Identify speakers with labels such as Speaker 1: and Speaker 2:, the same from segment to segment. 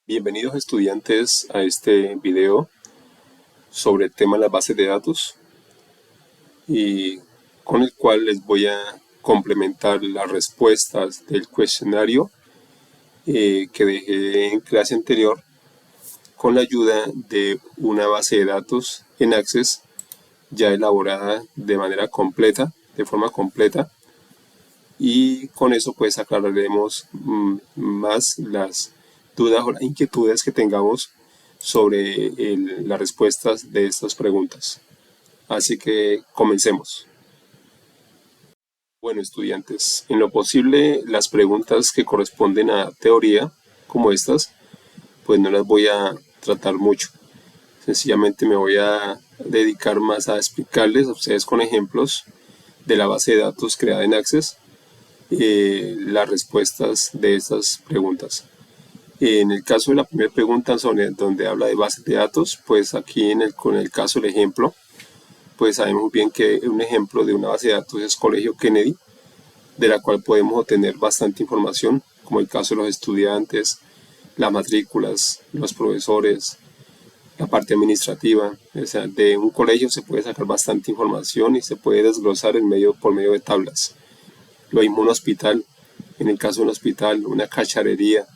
Speaker 1: Bienvenidos estudiantes a este video sobre el tema de las bases de datos y con el cual les voy a complementar las respuestas del cuestionario que dejé en clase anterior con la ayuda de una base de datos en Access ya elaborada de manera completa, de forma completa, y con eso pues aclararemos más las dudas o las inquietudes que tengamos sobre las respuestas de estas preguntas. Así que comencemos. Bueno, estudiantes, en lo posible las preguntas que corresponden a teoría, como estas, pues no las voy a tratar mucho. Sencillamente me voy a dedicar más a explicarles a ustedes con ejemplos de la base de datos creada en Access las respuestas de estas preguntas. En el caso de la primera pregunta, donde habla de bases de datos, pues aquí con el caso del ejemplo, pues sabemos bien que un ejemplo de una base de datos es Colegio Kennedy, de la cual podemos obtener bastante información, como el caso de los estudiantes, las matrículas, los profesores, la parte administrativa. O sea, de un colegio se puede sacar bastante información y se puede desglosar por medio de tablas. Lo mismo un hospital, en el caso de un hospital, una cacharrería,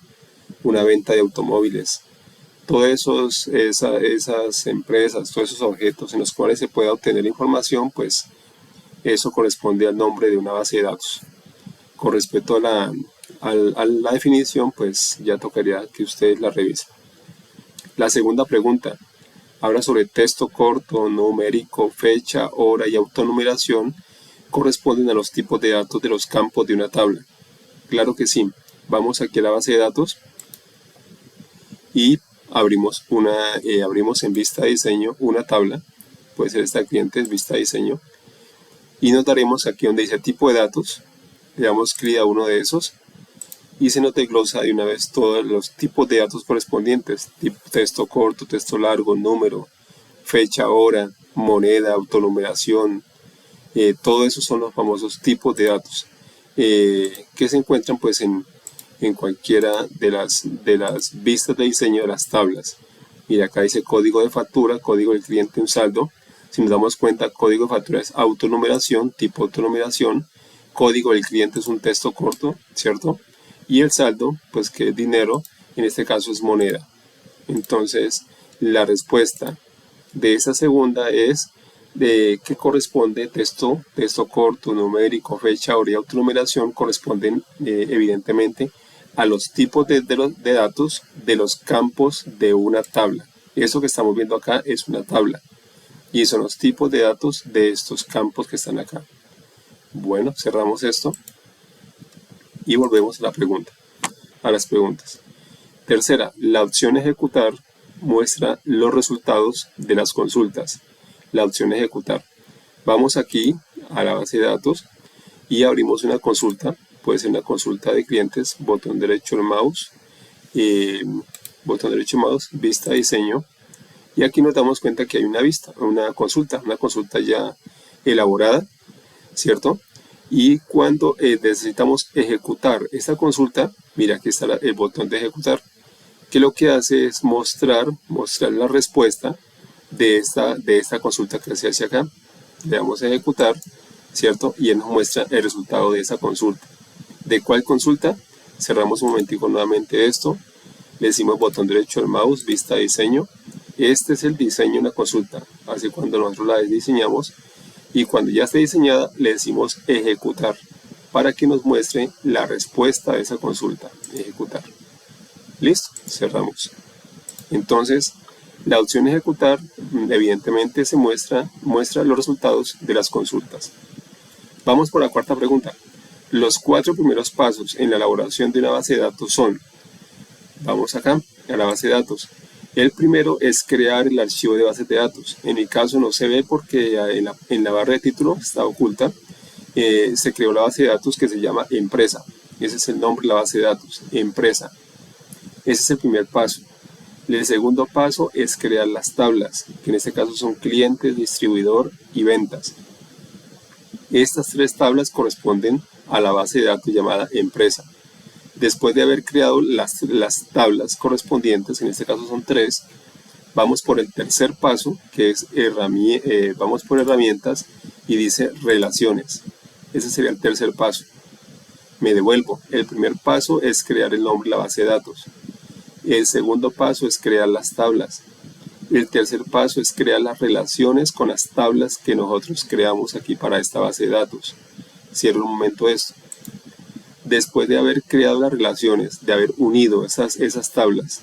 Speaker 1: una venta de automóviles, todas esas empresas, todos esos objetos en los cuales se pueda obtener información, pues eso corresponde al nombre de una base de datos. Con respecto a la definición, pues ya tocaría que ustedes la revisen. La segunda pregunta habla sobre texto corto, numérico, fecha, hora y autonumeración corresponden a los tipos de datos de los campos de una tabla. Claro que sí. Vamos aquí a la base de datos y abrimos en vista de diseño una tabla, puede ser esta cliente, es vista de diseño, y nos daremos aquí donde dice tipo de datos, le damos clic a uno de esos y se nos desglosa de una vez todos los tipos de datos correspondientes, tipo texto corto, texto largo, número, fecha, hora, moneda, autonumeración, todo eso son los famosos tipos de datos que se encuentran pues en cualquiera de las vistas de diseño de las tablas. Mira, acá dice código de factura, código del cliente, un saldo. Si nos damos cuenta, código de factura es autonumeración, tipo autonumeración. Código del cliente es un texto corto, ¿cierto? Y el saldo, pues que es dinero, en este caso es moneda. Entonces, la respuesta de esa segunda es de que corresponde texto corto, numérico, fecha, hora y autonumeración corresponden evidentemente a los tipos de datos de los campos de una tabla. Eso que estamos viendo acá es una tabla y son los tipos de datos de estos campos que están acá. Bueno, cerramos esto y volvemos a las preguntas. Tercera, la opción ejecutar muestra los resultados de las consultas. La opción ejecutar. Vamos aquí a la base de datos y abrimos una consulta. Puede ser una consulta de clientes, botón derecho del mouse, vista de diseño. Y aquí nos damos cuenta que hay una consulta ya elaborada, ¿cierto? Y cuando necesitamos ejecutar esta consulta, mira, aquí está el botón de ejecutar, que lo que hace es mostrar la respuesta de esta consulta que se hace acá. Le damos a ejecutar, ¿cierto? Y él nos muestra el resultado de esa consulta. ¿De cuál consulta? Cerramos un momentico nuevamente esto, le decimos botón derecho del mouse, vista de diseño. Este es el diseño de una consulta, así cuando nosotros la diseñamos, y cuando ya esté diseñada le decimos ejecutar para que nos muestre la respuesta de esa consulta. Ejecutar. Listo, cerramos. Entonces, la opción ejecutar evidentemente se muestra los resultados de las consultas. Vamos por la cuarta pregunta. Los 4 primeros pasos en la elaboración de una base de datos son, vamos acá a la base de datos. El primero es crear el archivo de bases de datos. En mi caso no se ve porque en la barra de título está oculta. Se creó la base de datos que se llama empresa. Ese es el nombre de la base de datos, empresa. Ese es el primer paso. El segundo paso es crear las tablas, que en este caso son clientes, distribuidor y ventas. Estas 3 tablas corresponden a la base de datos llamada empresa. Después de haber creado las tablas correspondientes, en este caso son 3, vamos por el tercer paso, que es vamos por herramientas y dice relaciones. Ese sería el tercer paso. Me devuelvo. El primer paso es crear el nombre de la base de datos. El segundo paso es crear las tablas. El tercer paso es crear las relaciones con las tablas que nosotros creamos aquí para esta base de datos. Cierro un momento esto. Después de haber creado las relaciones, de haber unido esas tablas,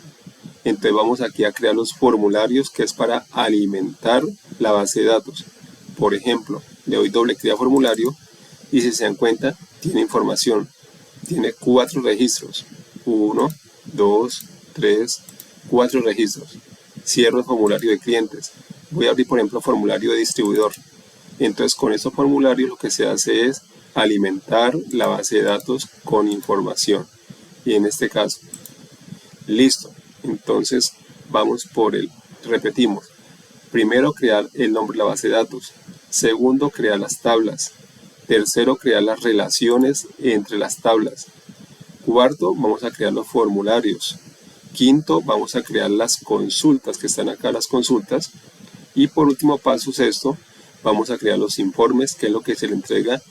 Speaker 1: entonces vamos aquí a crear los formularios, que es para alimentar la base de datos. Por ejemplo, le doy doble clic a formulario y si se dan cuenta, tiene información. Tiene 4 registros. 1, 2, 3, 4 registros. Cierro el formulario de clientes. Voy a abrir, por ejemplo, formulario de distribuidor. Entonces, con estos formularios lo que se hace es alimentar la base de datos con información. Y en este caso, listo. Entonces, vamos por repetimos. Primero, crear el nombre de la base de datos. Segundo, crear las tablas. Tercero, crear las relaciones entre las tablas. Cuarto, vamos a crear los formularios. Quinto, vamos a crear las consultas, que están acá las consultas. Y por último paso, sexto, vamos a crear los informes, que es lo que se le entrega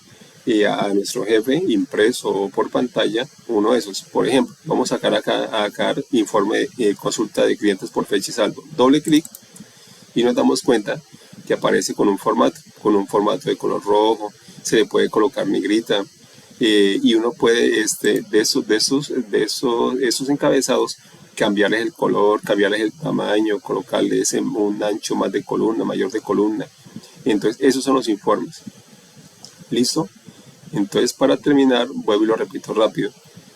Speaker 1: a nuestro jefe, impreso o por pantalla, uno de esos. Por ejemplo, vamos a sacar acá informe de consulta de clientes por fecha y saldo. Doble clic y nos damos cuenta que aparece con un formato de color rojo, se le puede colocar negrita y uno puede de esos encabezados cambiarles el color, cambiarles el tamaño, colocarles un ancho más de columna, mayor de columna. Entonces esos son los informes. ¿Listo? Entonces, para terminar, vuelvo y lo repito rápido.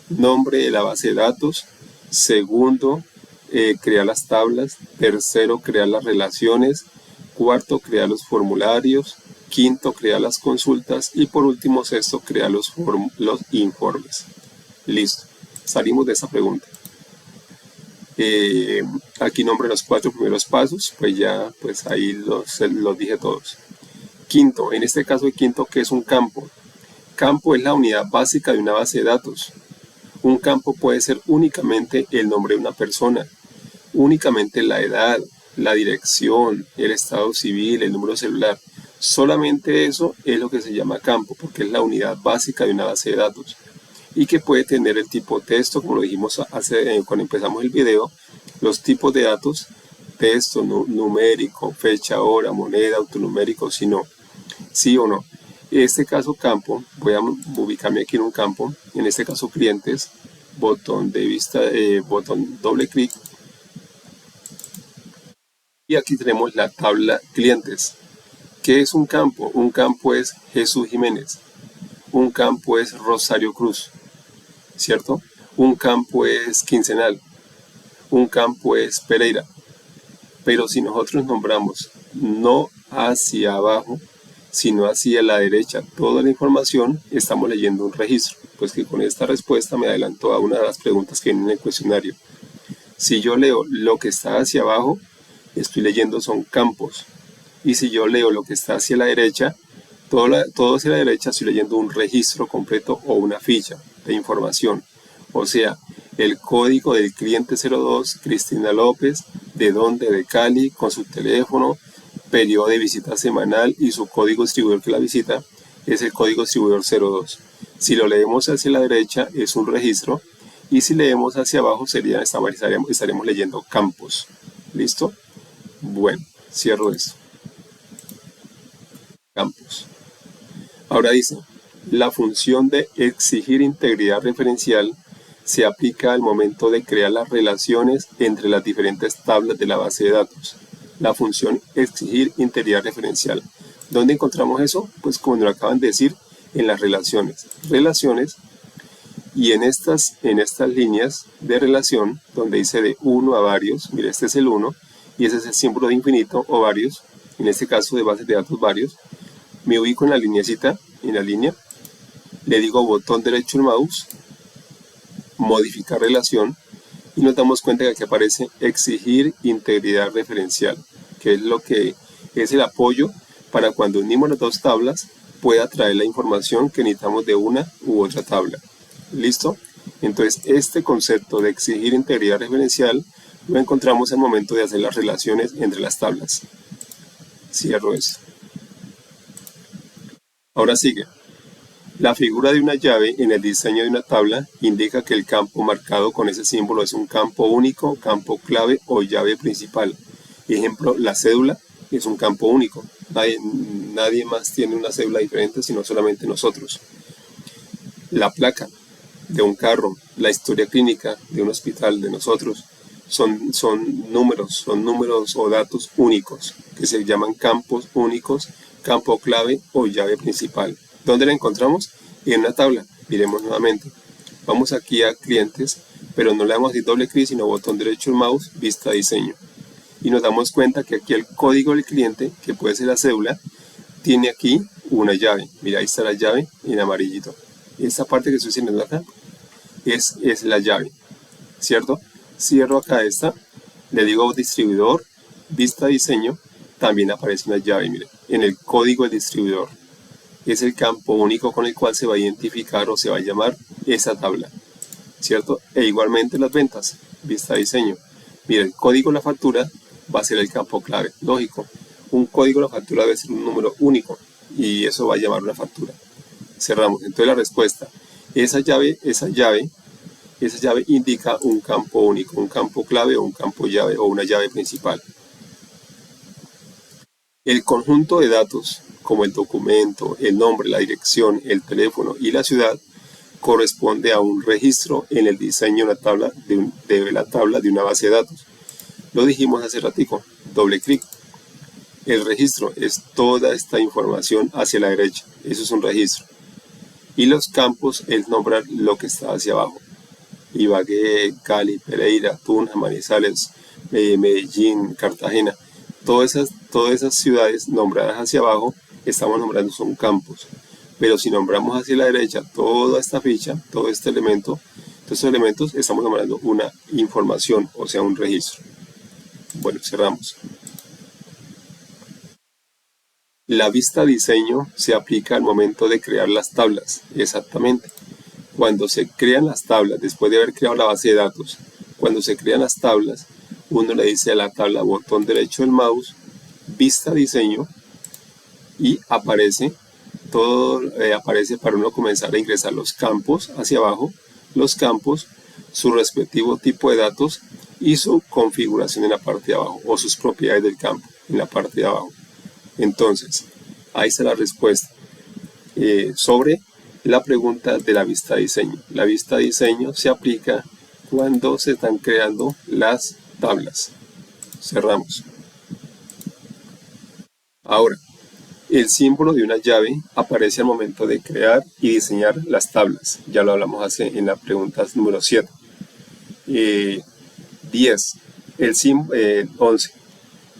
Speaker 1: Nombre de la base de datos. Segundo, crear las tablas. Tercero, crear las relaciones. Cuarto, crear los formularios. Quinto, crear las consultas. Y por último, sexto, crear los informes. Listo. Salimos de esa pregunta. Aquí nombré los 4 primeros pasos. Pues ya, pues ahí los dije todos. Quinto, en este caso el quinto, ¿qué es un campo? Campo es la unidad básica de una base de datos. Un campo puede ser únicamente el nombre de una persona, únicamente la edad, la dirección, el estado civil, el número celular. Solamente eso es lo que se llama campo, porque es la unidad básica de una base de datos. Y que puede tener el tipo texto, como lo dijimos cuando empezamos el video, los tipos de datos, texto, numérico, fecha, hora, moneda, autonumérico, si no, sí o no. En este caso campo, voy a ubicarme aquí en un campo, en este caso clientes, botón de vista, botón doble clic. Y aquí tenemos la tabla clientes. ¿Qué es un campo? Un campo es Jesús Jiménez. Un campo es Rosario Cruz, ¿cierto? Un campo es quincenal. Un campo es Pereira. Pero si nosotros nombramos no hacia abajo, sino hacia la derecha toda la información, estamos leyendo un registro. Pues que con esta respuesta me adelantó a una de las preguntas que viene en el cuestionario. Si yo leo lo que está hacia abajo, estoy leyendo son campos. Y si yo leo lo que está hacia la derecha, todo hacia la derecha estoy leyendo un registro completo o una ficha de información. O sea, el código del cliente 02, Cristina López, de dónde, de Cali, con su teléfono, periodo de visita semanal y su código distribuidor que la visita es el código distribuidor 02. Si lo leemos hacia la derecha es un registro y si leemos hacia abajo estaremos leyendo campos. ¿Listo? Bueno, cierro esto. Campos. Ahora dice, la función de exigir integridad referencial se aplica al momento de crear las relaciones entre las diferentes tablas de la base de datos. La función exigir integridad referencial. ¿Dónde encontramos eso? Pues como nos lo acaban de decir, en las relaciones. Relaciones, y en estas líneas de relación, donde dice de 1 a varios, mire, este es el 1, y ese es el símbolo de infinito o varios, en este caso de bases de datos varios, me ubico en la lineecita, en la línea, le digo botón derecho del mouse, modificar relación, y nos damos cuenta que aquí aparece exigir integridad referencial, que es lo que es el apoyo para cuando unimos las dos tablas pueda traer la información que necesitamos de una u otra tabla. ¿Listo? Entonces, este concepto de exigir integridad referencial lo encontramos al momento de hacer las relaciones entre las tablas. Cierro esto. Ahora sigue. La figura de una llave en el diseño de una tabla indica que el campo marcado con ese símbolo es un campo único, campo clave o llave principal. Ejemplo, la cédula es un campo único. Nadie más tiene una cédula diferente sino solamente nosotros. La placa de un carro, la historia clínica de un hospital de nosotros, son números o datos únicos que se llaman campos únicos, campo clave o llave principal. ¿Dónde la encontramos? En una tabla. Miremos nuevamente. Vamos aquí a clientes, pero no le damos así doble clic, sino botón derecho del mouse, vista diseño. Y nos damos cuenta que aquí el código del cliente, que puede ser la cédula, tiene aquí una llave. Mira, ahí está la llave en amarillito. Esta parte que estoy señalando acá es la llave, ¿cierto? Cierro acá esta, le digo distribuidor, vista diseño, también aparece una llave, mire, en el código del distribuidor. Es el campo único con el cual se va a identificar o se va a llamar esa tabla, ¿cierto? E igualmente las ventas, vista diseño. Mira, el código de la factura va a ser el campo clave, lógico. Un código de la factura debe ser un número único y eso va a llamar una factura. Cerramos. Entonces la respuesta, esa llave indica un campo único, un campo clave o un campo llave o una llave principal. El conjunto de datos, como el documento, el nombre, la dirección, el teléfono y la ciudad, corresponde a un registro en el diseño de la tabla de una base de datos. Lo dijimos hace ratico, doble clic. El registro es toda esta información hacia la derecha, eso es un registro. Y los campos es nombrar lo que está hacia abajo. Ibagué, Cali, Pereira, Tunja, Manizales, Medellín, Cartagena. Todas esas ciudades nombradas hacia abajo, estamos nombrando son campos. Pero si nombramos hacia la derecha toda esta ficha, todo este elemento, todos estos elementos, estamos nombrando una información, o sea, un registro. Bueno, cerramos. La vista diseño se aplica al momento de crear las tablas, exactamente. Cuando se crean las tablas, después de haber creado la base de datos, cuando se crean las tablas, uno le dice a la tabla botón derecho del mouse, vista diseño, y aparece para uno comenzar a ingresar los campos hacia abajo, los campos, su respectivo tipo de datos y su configuración en la parte de abajo, o sus propiedades del campo en la parte de abajo. Entonces, ahí está la respuesta sobre la pregunta de la vista diseño. La vista diseño se aplica cuando se están creando las tablas. Cerramos. Ahora, el símbolo de una llave aparece al momento de crear y diseñar las tablas. Ya lo hablamos en la pregunta número 7. 10. 11.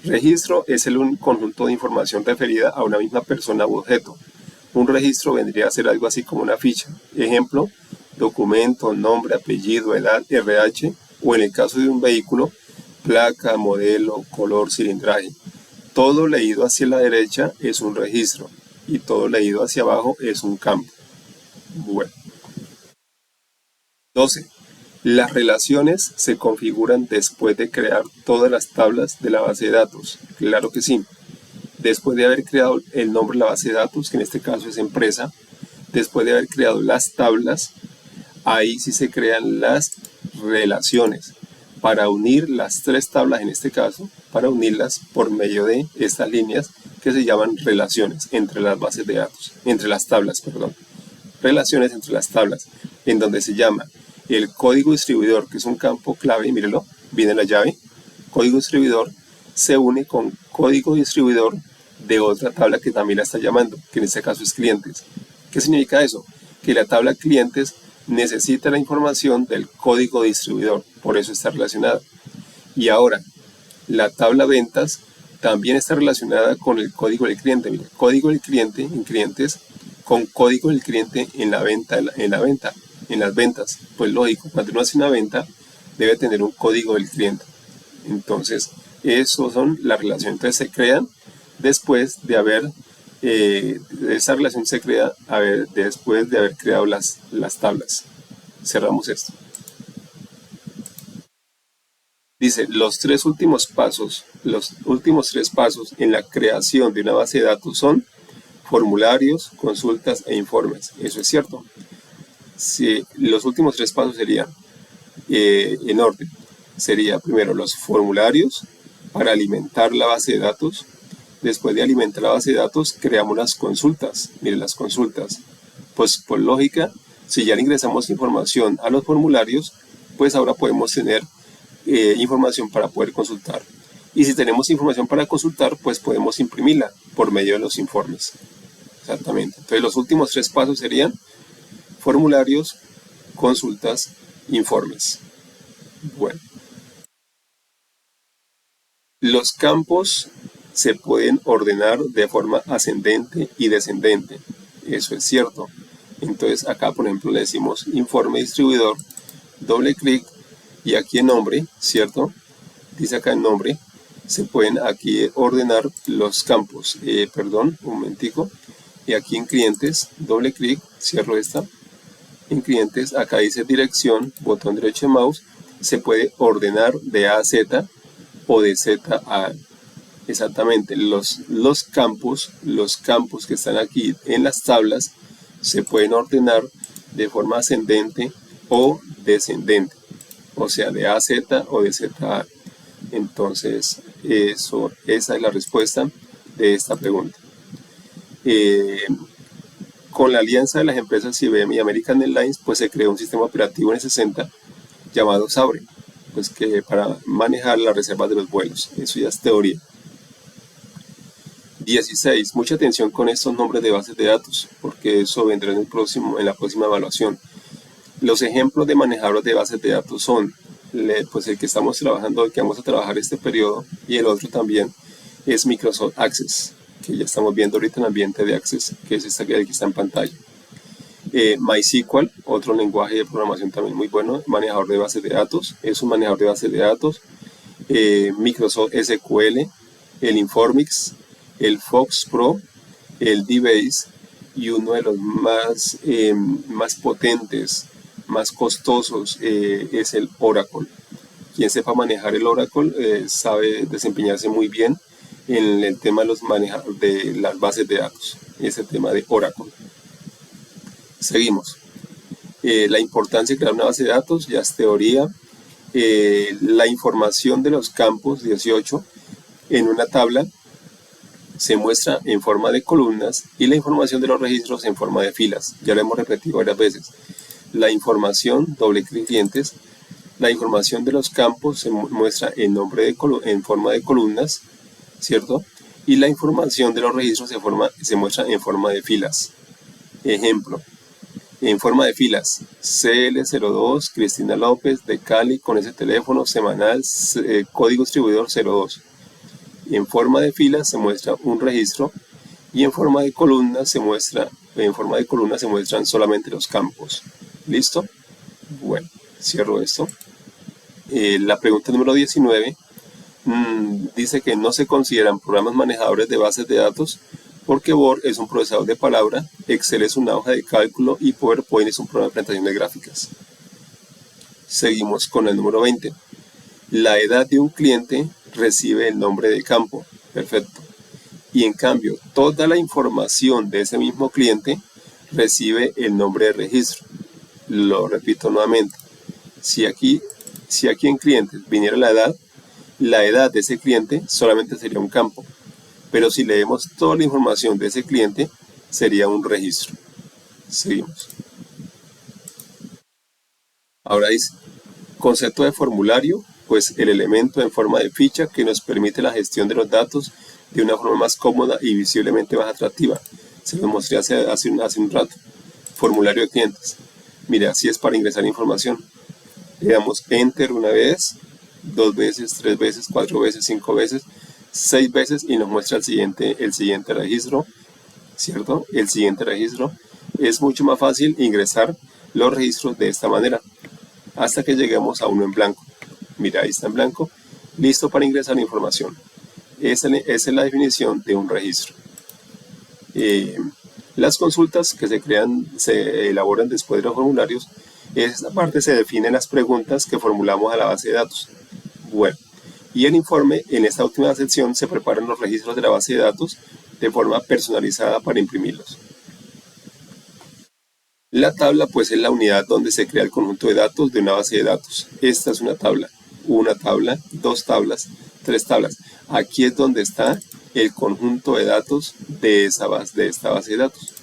Speaker 1: Registro es un conjunto de información referida a una misma persona u objeto. Un registro vendría a ser algo así como una ficha. Ejemplo, documento, nombre, apellido, edad, RH, o en el caso de un vehículo, placa, modelo, color, cilindraje. Todo leído hacia la derecha es un registro y todo leído hacia abajo es un campo. Bueno. 12. Las relaciones se configuran después de crear todas las tablas de la base de datos. Claro que sí. Después de haber creado el nombre de la base de datos, que en este caso es empresa, después de haber creado las tablas, ahí sí se crean las relaciones. Para unir las tres tablas, en este caso, para unirlas por medio de estas líneas que se llaman relaciones entre las bases de datos, entre las tablas, perdón. Relaciones entre las tablas, en donde se llama el código distribuidor, que es un campo clave, mírenlo, viene la llave, código distribuidor, se une con código distribuidor de otra tabla que también la está llamando, que en este caso es clientes. ¿Qué significa eso? Que la tabla clientes necesita la información del código distribuidor, por eso está relacionada. Y ahora, la tabla ventas también está relacionada con el código del cliente. Mira, código del cliente en clientes con código del cliente en la venta, en las ventas. Pues lógico, cuando uno hace una venta debe tener un código del cliente. Entonces, eso son las relaciones. Entonces se crean después de haber, esa relación se crea después de haber creado las tablas. Cerramos esto. Dice, los últimos tres pasos en la creación de una base de datos son formularios, consultas e informes. Eso es cierto. Si los últimos tres pasos serían en orden. Sería primero los formularios para alimentar la base de datos. Después de alimentar la base de datos, creamos las consultas. Miren las consultas. Pues por lógica, si ya le ingresamos información a los formularios, pues ahora podemos tener información para poder consultar. Y si tenemos información para consultar, pues podemos imprimirla por medio de los informes. Exactamente. Entonces los últimos tres pasos serían formularios, consultas, informes. Bueno. Los campos se pueden ordenar de forma ascendente y descendente. Eso es cierto. Entonces acá, por ejemplo, le decimos informe distribuidor, doble clic y aquí en nombre, ¿cierto? Dice acá en nombre, se pueden aquí ordenar los campos. Un momentico. Y aquí en clientes, doble clic, cierro esta. En clientes, acá dice dirección, botón derecho de mouse, se puede ordenar de A a Z o de Z a... Exactamente, los campos que están aquí en las tablas se pueden ordenar de forma ascendente o descendente, o sea, de A a Z o de Z a A. Entonces, esa es la respuesta de esta pregunta. Con la alianza de las empresas IBM y American Airlines, pues se creó un sistema operativo N60 llamado Sabre, pues que para manejar las reservas de los vuelos. Eso ya es teoría. 16. Mucha atención con estos nombres de bases de datos, porque eso vendrá en la próxima evaluación. Los ejemplos de manejadores de bases de datos son, pues el que estamos trabajando, el que vamos a trabajar este periodo, y el otro también es Microsoft Access, que ya estamos viendo ahorita en el ambiente de Access, que es el que está en pantalla. MySQL, otro lenguaje de programación también muy bueno, manejador de bases de datos, es un manejador de bases de datos. Microsoft SQL, el Informix, el Fox Pro, el DBase y uno de los más potentes, más costosos es el Oracle. Quien sepa manejar el Oracle sabe desempeñarse muy bien en el tema de las bases de datos, ese tema de Oracle. Seguimos. La importancia de crear una base de datos ya es teoría. La información de los campos 18 en una tabla se muestra en forma de columnas y la información de los registros en forma de filas. Ya lo hemos repetido varias veces. La información, doble clic clientes, la información de los campos se muestra en forma de columnas, ¿cierto? Y la información de los registros se muestra en forma de filas. Ejemplo, en forma de filas, CL02, Cristina López, de Cali, con ese teléfono, semanal, código distribuidor 02. En forma de filas se muestra un registro y en forma de columna se muestran solamente los campos. ¿Listo? Bueno, cierro esto. La pregunta número 19 dice que no se consideran programas manejadores de bases de datos porque Word es un procesador de palabra, Excel es una hoja de cálculo y PowerPoint es un programa de presentación de gráficas. Seguimos con el número 20. La edad de un cliente recibe el nombre de campo. Perfecto. Y en cambio, toda la información de ese mismo cliente recibe el nombre de registro. Lo repito nuevamente. Si aquí en clientes viniera la edad de ese cliente solamente sería un campo. Pero si leemos toda la información de ese cliente, sería un registro. Seguimos. Ahora dice, concepto de formulario, pues el elemento en forma de ficha que nos permite la gestión de los datos de una forma más cómoda y visiblemente más atractiva. Se lo mostré hace un rato. Formulario de clientes. Mire, así es para ingresar información. Le damos Enter una vez, 2 veces, 3 veces, 4 veces, 5 veces, 6 veces y nos muestra el siguiente registro, ¿cierto? El siguiente registro. Es mucho más fácil ingresar los registros de esta manera hasta que lleguemos a uno en blanco. Mira, ahí está en blanco, listo para ingresar la información. Esa es la definición de un registro. Las consultas que se elaboran después de los formularios En esta parte se definen las preguntas que formulamos a la base de datos. Bueno, y el informe, en esta última sección, se preparan los registros de la base de datos de forma personalizada para imprimirlos. La tabla, pues, es la unidad donde se crea el conjunto de datos de una base de datos. Esta es una tabla, dos tablas, tres tablas. Aquí es donde está el conjunto de datos de esta base de datos.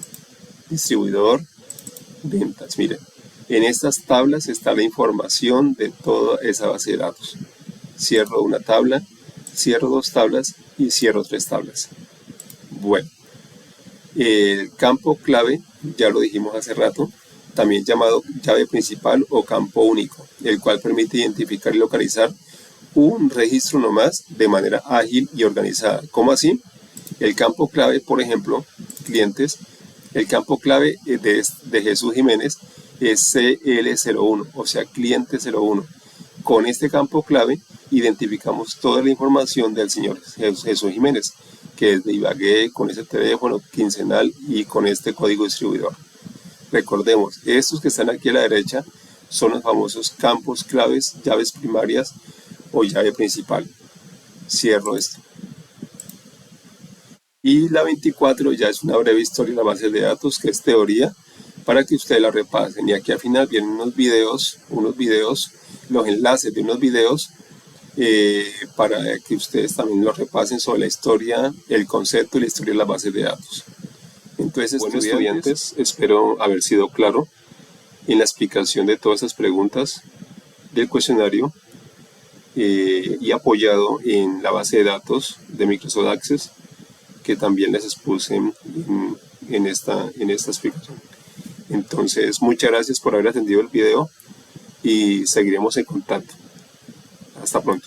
Speaker 1: Distribuidor, ventas. Miren, en estas tablas está la información de toda esa base de datos. Cierro una tabla, cierro dos tablas y cierro tres tablas. Bueno, el campo clave, ya lo dijimos hace rato, también llamado llave principal o campo único, el cual permite identificar y localizar un registro nomás de manera ágil y organizada. ¿Cómo así? El campo clave, por ejemplo, clientes, el campo clave de Jesús Jiménez es CL01, o sea, cliente 01. Con este campo clave identificamos toda la información del señor Jesús Jiménez, que es de Ibagué, con ese teléfono quincenal y con este código distribuidor. Recordemos, estos que están aquí a la derecha son los famosos campos claves, llaves primarias o llave principal. Cierro esto. Y la 24 ya es una breve historia de la base de datos, que es teoría, para que ustedes la repasen. Y aquí al final vienen unos videos, los enlaces de unos videos para que ustedes también lo repasen sobre la historia, el concepto y la historia de las bases de datos. Entonces, bueno, estudiantes, espero haber sido claro en la explicación de todas esas preguntas del cuestionario y apoyado en la base de datos de Microsoft Access, que también les expuse en esta explicación. Entonces, muchas gracias por haber atendido el video y seguiremos en contacto. Hasta pronto.